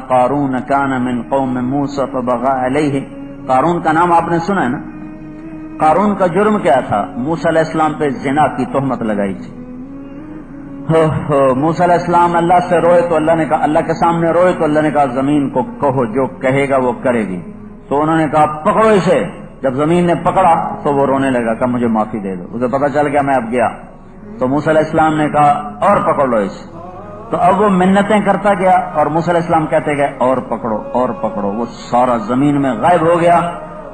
قارون کان من قوم موسیٰ فبغى علیہ. قارون کا نام آپ نے سنا ہے نا. قارون کا جرم کیا تھا؟ موسیٰ علیہ السلام پہ زنا کی تہمت لگائی تھی. موسیٰ علیہ السلام اللہ سے روئے تو اللہ نے کہا، اللہ کے سامنے روئے تو اللہ نے کہا زمین کو کہو جو کہے گا وہ کرے گی. تو انہوں نے کہا پکڑو اسے. جب زمین نے پکڑا تو وہ رونے لگا کہ مجھے معافی دے دو. اسے پتا چل گیا میں اب گیا. تو موسیٰ علیہ السلام نے کہا اور پکڑ لو اسے. تو اب وہ منتیں کرتا گیا اور موسیٰ علیہ السلام کہتے گئے اور پکڑو اور پکڑو. وہ سارا زمین میں غائب ہو گیا.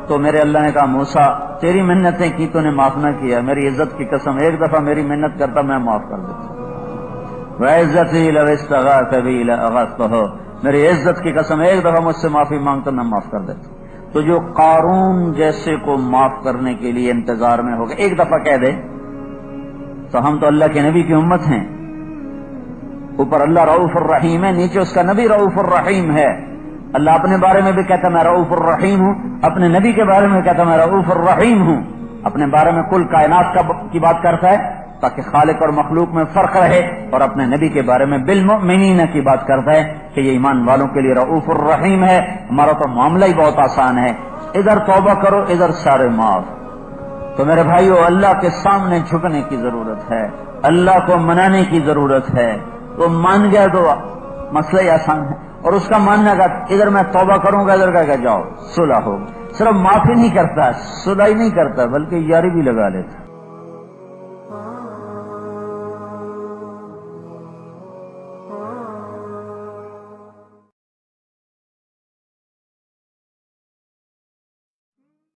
تو میرے اللہ نے کہا موسیٰ تیری منتیں کی تو نے معاف نہ کیا، میری عزت کی قسم ایک دفعہ میری منت کرتا میں معاف کر دیتا. وعزتی لو استغاث بی لاغثتہ، میری عزت کی قسم ایک دفعہ مجھ سے معافی مانگتا میں معاف کر دیتا. تو جو قارون جیسے کو معاف کرنے کے لیے انتظار میں ہوگا ایک دفعہ کہہ دے تو ہم تو اللہ کے نبی کی امت ہیں. اوپر اللہ رؤوف الرحیم ہے، نیچے اس کا نبی رؤوف الرحیم ہے. اللہ اپنے بارے میں بھی کہتا میں رؤوف الرحیم ہوں، اپنے نبی کے بارے میں کہتا میں رؤوف الرحیم ہوں. اپنے بارے میں کل کائنات کی بات کرتا ہے تاکہ خالق اور مخلوق میں فرق رہے، اور اپنے نبی کے بارے میں بالمؤمنین کی بات کرتا ہے کہ یہ ایمان والوں کے لیے رؤوف الرحیم ہے. ہمارا تو معاملہ ہی بہت آسان ہے، ادھر توبہ کرو ادھر سارے معاف. تو میرے بھائیو اللہ کے سامنے جھکنے کی ضرورت ہے، اللہ کو منانے کی ضرورت ہے. وہ مان گیا تو مسئلہ ہی آسان ہے. اور اس کا ماننا کا ادھر میں توبہ کروں گا ادھر کا جاؤ صلح ہوگا. صرف معافی نہیں کرتا، صلح ہی نہیں کرتا بلکہ یاری بھی لگا لیتا.